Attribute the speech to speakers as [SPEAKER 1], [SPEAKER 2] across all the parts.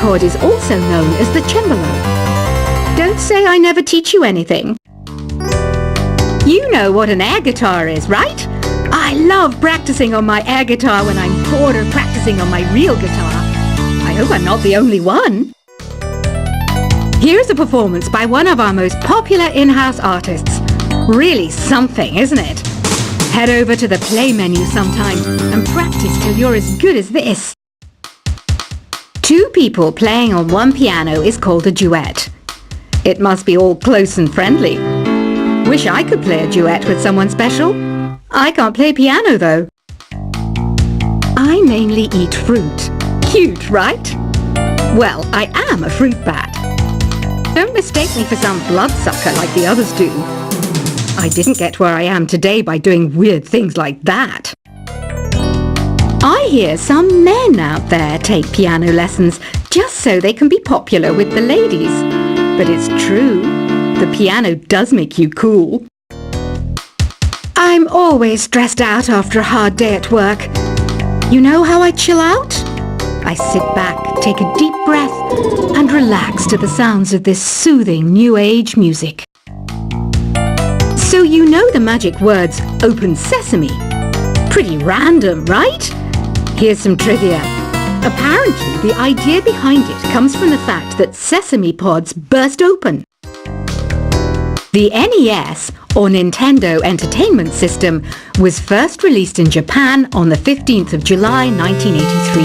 [SPEAKER 1] chord is also known as the cembalo. Don't say I never teach you anything. You know what an air guitar is, right? I love practicing on my air guitar when I'm bored of practicing on my real guitar. I hope I'm not the only one. Here's a performance by one of our most popular in-house artists. Really something, isn't it? Head over to the play menu sometime and practice till you're as good as this. Two people playing on one piano is called a duet. It must be all close and friendly. Wish I could play a duet with someone special. I can't play piano though. I mainly eat fruit. Cute, right? Well, I am a fruit bat. Don't mistake me for some bloodsucker like the others do. I didn't get where I am today by doing weird things like that. I hear some men out there take piano lessons just so they can be popular with the ladies. But it's true, the piano does make you cool. I'm always stressed out after a hard day at work. You know how I chill out? I sit back, take a deep breath, and relax to the sounds of this soothing new age music. So you know the magic words "Open Sesame." Pretty random, right? Here's some trivia. Apparently, the idea behind it comes from the fact that sesame pods burst open. The NES, or Nintendo Entertainment System, was first released in Japan on the 15th of July 1983.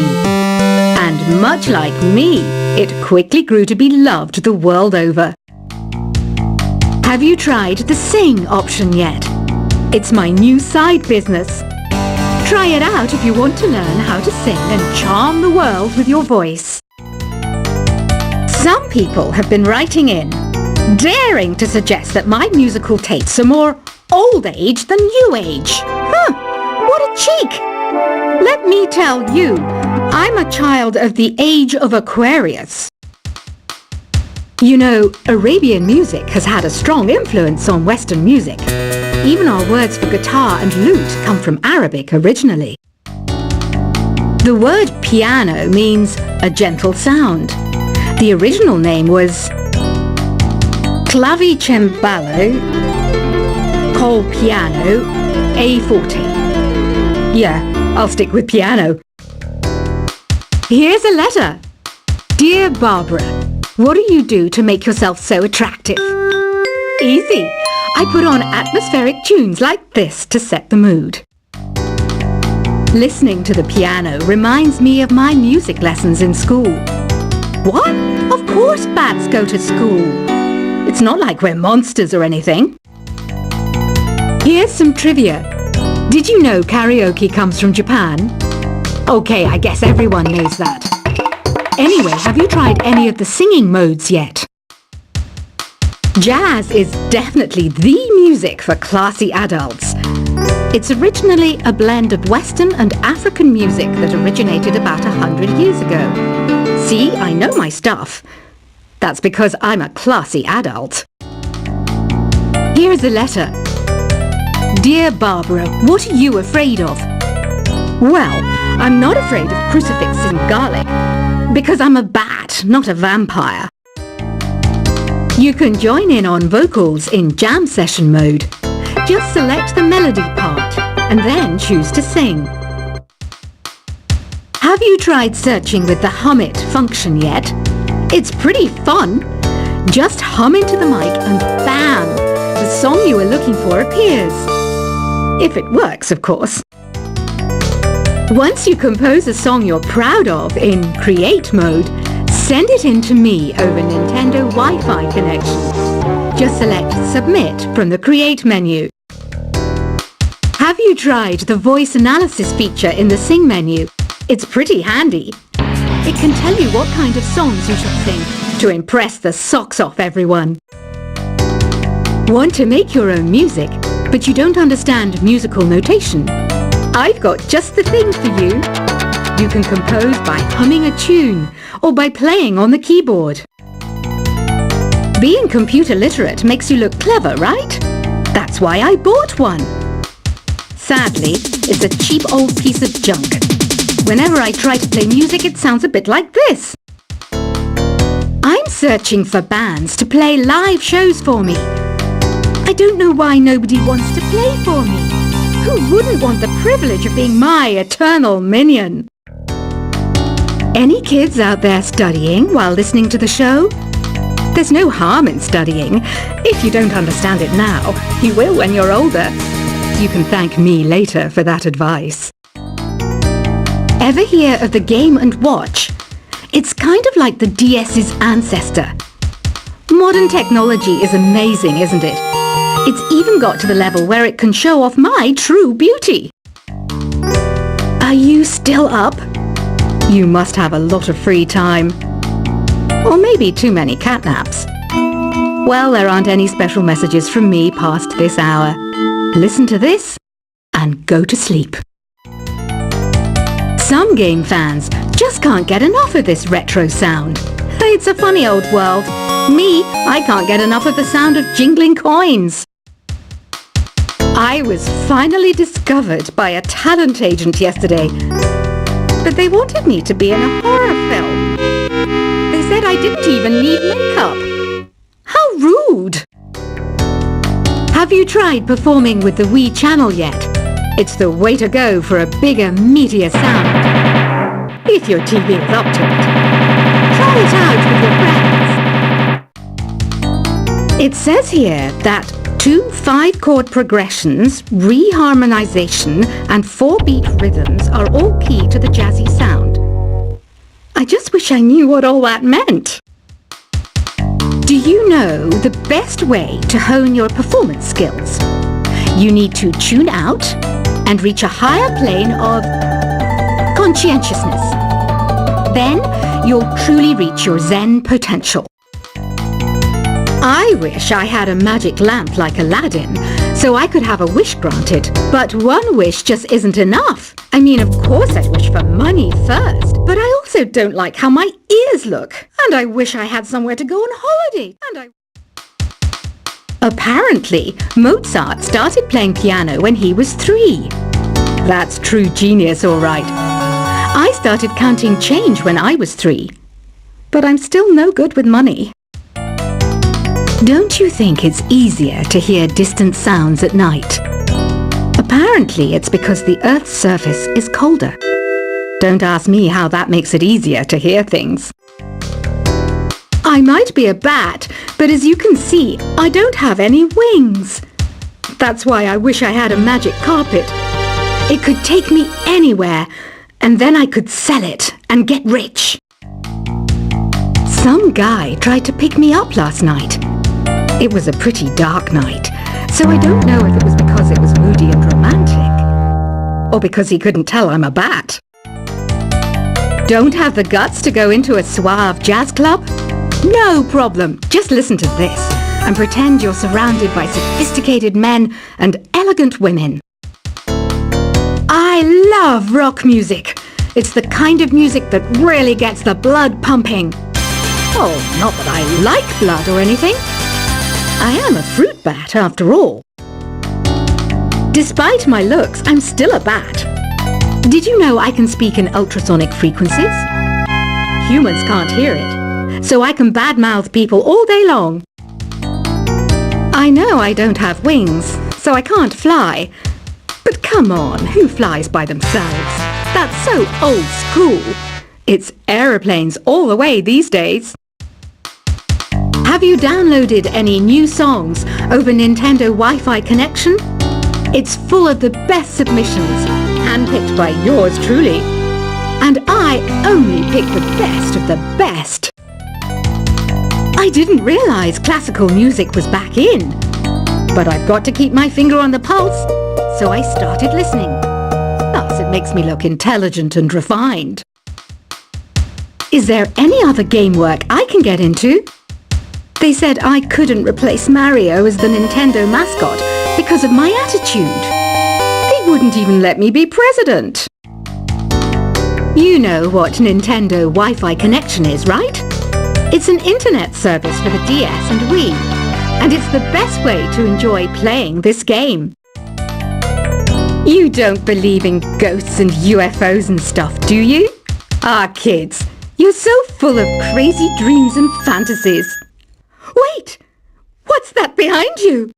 [SPEAKER 1] And much like me, it quickly grew to be loved the world over. Have you tried the Sing option yet? It's my new side business. Try it out if you want to learn how to sing and charm the world with your voice. Some people have been writing in, daring to suggest that my musical tastes are more old age than new age. What a cheek! Let me tell you, I'm a child of the age of Aquarius. You know, Arabian music has had a strong influence on Western music. Even our words for guitar and lute come from Arabic originally. The word piano means a gentle sound. The original name was clavicembalo col piano a forte. Yeah, I'll stick with piano. Here's a letter. Dear Barbara, what do you do to make yourself so attractive? Easy. I put on atmospheric tunes like this to set the mood. Listening to the piano reminds me of my music lessons in school. What? Of course bats go to school. It's not like we're monsters or anything. Here's some trivia. Did you know karaoke comes from Japan? Okay, I guess everyone knows that. Anyway, have you tried any of the singing modes yet? Jazz is definitely the music for classy adults. It's originally a blend of Western and African music that originated about 100 years ago. See, I know my stuff. That's because I'm a classy adult. Here's a letter. Dear Barbara, what are you afraid of? Well, I'm not afraid of crucifix and garlic, because I'm a bat, not a vampire. You can join in on vocals in jam session mode. Just select the melody part and then choose to sing. Have you tried searching with the Hum It function yet? It's pretty fun. Just hum into the mic and bam! The song you were looking for appears. If it works, of course. Once you compose a song you're proud of in Create mode, send it in to me over Nintendo Wi-Fi connection. Just select Submit from the Create menu. Have you tried the voice analysis feature in the Sing menu? It's pretty handy. It can tell you what kind of songs you should sing to impress the socks off everyone. Want to make your own music, but you don't understand musical notation? I've got just the thing for you. You can compose by humming a tune or by playing on the keyboard. Being computer literate makes you look clever, right? That's why I bought one. Sadly, it's a cheap old piece of junk. Whenever I try to play music, it sounds a bit like this. searching for bands to play live shows for me. I don't know why nobody wants to play for me. Who wouldn't want the privilege of being my eternal minion? Any kids out there studying while listening to the show? There's no harm in studying. If you don't understand it now, you will when you're older. You can thank me later for that advice. Ever hear of the Game & Watch? It's kind of like the DS's ancestor. Modern technology is amazing, isn't it? It's even got to the level where it can show off my true beauty. Are you still up? You must have a lot of free time. Or maybe too many catnaps. Well, there aren't any special messages from me past this hour. Listen to this and go to sleep. Some game fans just can't get enough of this retro sound. It's a funny old world. Me, I can't get enough of the sound of jingling coins. I was finally discovered by a talent agent yesterday, but they wanted me to be in a horror film. They said I didn't even need makeup. How rude! Have you tried performing with the Wii channel yet? It's the way to go for a bigger, meatier sound. If your TV is up to it. Try it out with your friends. It says here that 2 5-chord progressions, reharmonization, and 4-beat rhythms are all key to the jazzy sound. I just wish I knew what all that meant. Do you know the best way to hone your performance skills? You need to tune out and reach a higher plane of conscientiousness. Then you'll truly reach your Zen potential. I wish I had a magic lamp like Aladdin, so I could have a wish granted. But one wish just isn't enough. I mean, of course I'd wish for money first, but I also don't like how my ears look. And I wish I had somewhere to go on holiday. Apparently, Mozart started playing piano when he was 3. That's true genius, all right. I started counting change when I was 3. But I'm still no good with money. Don't you think it's easier to hear distant sounds at night? Apparently, it's because the Earth's surface is colder. Don't ask me how that makes it easier to hear things. I might be a bat, but as you can see, I don't have any wings. That's why I wish I had a magic carpet. It could take me anywhere, and then I could sell it and get rich. Some guy tried to pick me up last night. It was a pretty dark night, so I don't know if it was because it was moody and romantic, or because he couldn't tell I'm a bat. Don't have the guts to go into a suave jazz club? No problem. Just listen to this and pretend you're surrounded by sophisticated men and elegant women. I love rock music. It's the kind of music that really gets the blood pumping. Oh, not that I like blood or anything. I am a fruit bat, after all. Despite my looks, I'm still a bat. Did you know I can speak in ultrasonic frequencies? Humans can't hear it, so I can badmouth people all day long. I know I don't have wings, so I can't fly. But come on, who flies by themselves? That's so old school. It's aeroplanes all the way these days. Have you downloaded any new songs over Nintendo Wi-Fi connection? It's full of the best submissions, handpicked by yours truly. And I only pick the best of the best. I didn't realize classical music was back in. But I've got to keep my finger on the pulse, so I started listening. Thus, it makes me look intelligent and refined. Is there any other game work I can get into? They said I couldn't replace Mario as the Nintendo mascot because of my attitude. They wouldn't even let me be president. You know what Nintendo Wi-Fi connection is, right? It's an internet service for the DS and Wii, and it's the best way to enjoy playing this game. You don't believe in ghosts and UFOs and stuff, do you? Ah, kids, You're so full of crazy dreams and fantasies. Wait! What's that behind you?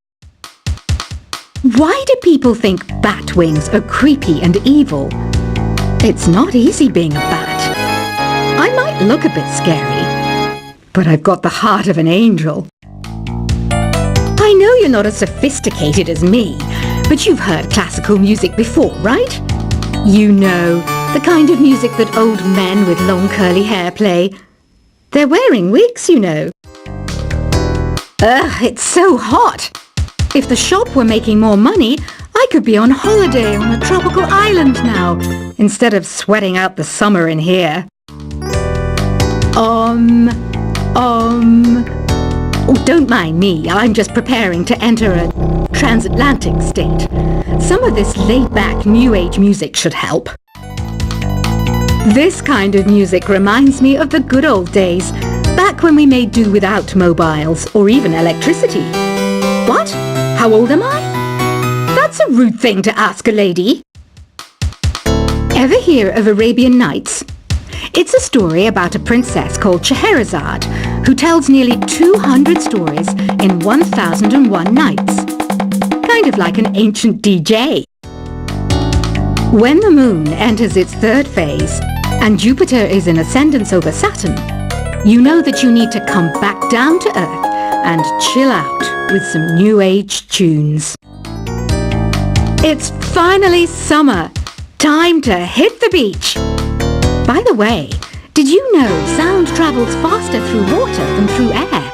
[SPEAKER 1] Why do people think bat wings are creepy and evil? It's not easy being a bat. I might look a bit scary, but I've got the heart of an angel. I know you're not as sophisticated as me, but you've heard classical music before, right? You know, the kind of music that old men with long curly hair play. They're wearing wigs, you know. Ugh, it's so hot. If the shop were making more money, I could be on holiday on a tropical island now, instead of sweating out the summer in here. Oh, don't mind me, I'm just preparing to enter a transatlantic state. Some of this laid-back New Age music should help. This kind of music reminds me of the good old days, back when we made do without mobiles or even electricity. What? How old am I? That's a rude thing to ask a lady. Ever hear of Arabian Nights? It's a story about a princess called Scheherazade who tells nearly 200 stories in 1001 nights. Kind of like an ancient DJ. When the moon enters its third phase and Jupiter is in ascendance over Saturn, you know that you need to come back down to Earth and chill out with some New Age tunes. It's finally summer. Time to hit the beach. By the way, did you know sound travels faster through water than through air?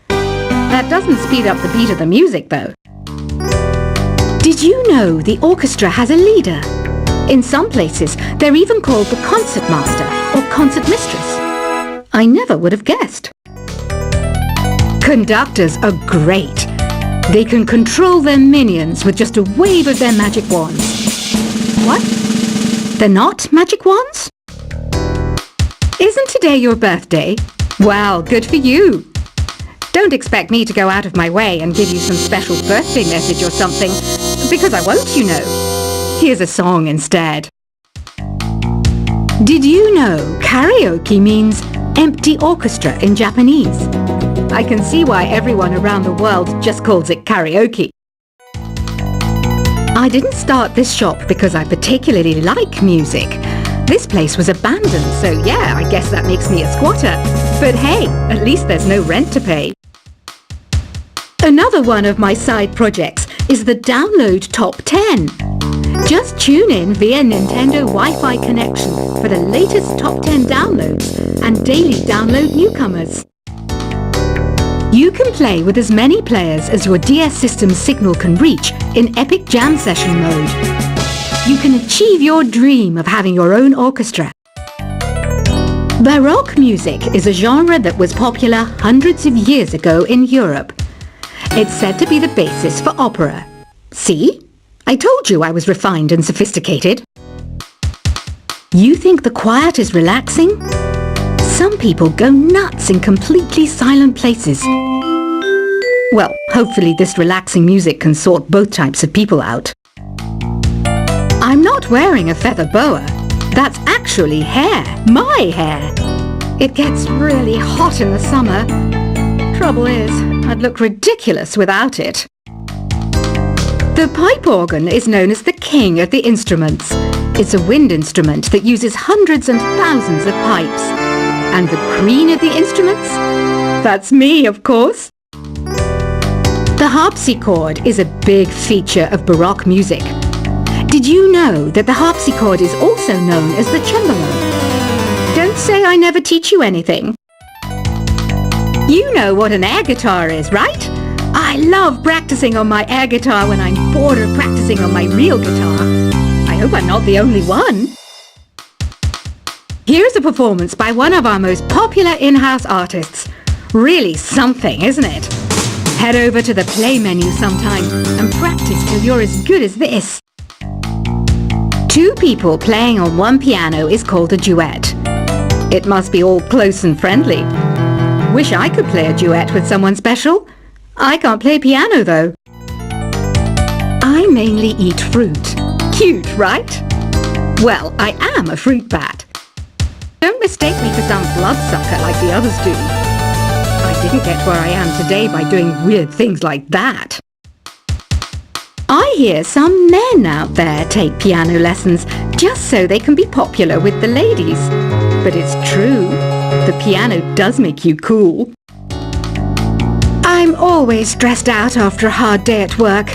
[SPEAKER 1] That doesn't speed up the beat of the music, though. Did you know the orchestra has a leader? In some places, they're even called the concert master or concert mistress. I never would have guessed. Conductors are great. They can control their minions with just a wave of their magic wands. What? They're not magic wands? Isn't today your birthday? Well, good for you. Don't expect me to go out of my way and give you some special birthday message or something, because I won't, you know. Here's a song instead. Did you know karaoke means empty orchestra in Japanese? I can see why everyone around the world just calls it karaoke. I didn't start this shop because I particularly like music. This place was abandoned, so yeah, I guess that makes me a squatter. But hey, at least there's no rent to pay. Another one of my side projects is the Download Top 10. Just tune in via Nintendo Wi-Fi connection for the latest top 10 downloads and daily download newcomers. You can play with as many players as your DS system's signal can reach in Epic Jam Session mode. You can achieve your dream of having your own orchestra. Baroque music is a genre that was popular hundreds of years ago in Europe. It's said to be the basis for opera. See? I told you I was refined and sophisticated. You think the quiet is relaxing? Some people go nuts in completely silent places. Well, hopefully this relaxing music can sort both types of people out. I'm not wearing a feather boa. That's actually hair. My hair. It gets really hot in the summer. Trouble is, I'd look ridiculous without it. The pipe organ is known as the king of the instruments. It's a wind instrument that uses hundreds and thousands of pipes. And the queen of the instruments? That's me, of course. The harpsichord is a big feature of Baroque music. Did you know that the harpsichord is also known as the cembalo? Don't say I never teach you anything. You know what an air guitar is, right? I love practicing on my air guitar when I'm bored of practicing on my real guitar. I hope I'm not the only one. Here's a performance by one of our most popular in-house artists. Really something, isn't it? Head over to the play menu sometime and practice till you're as good as this. Two people playing on one piano is called a duet. It must be all close and friendly. Wish I could play a duet with someone special. I can't play piano though. I mainly eat fruit. Cute, right? Well, I am a fruit bat. Don't mistake me for some bloodsucker like the others do. I didn't get where I am today by doing weird things like that. I hear some men out there take piano lessons just so they can be popular with the ladies. But it's true, the piano does make you cool. I'm always stressed out after a hard day at work.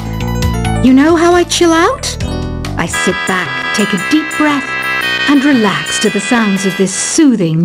[SPEAKER 1] You know how I chill out? I sit back, take a deep breath, and relax to the sounds of this soothing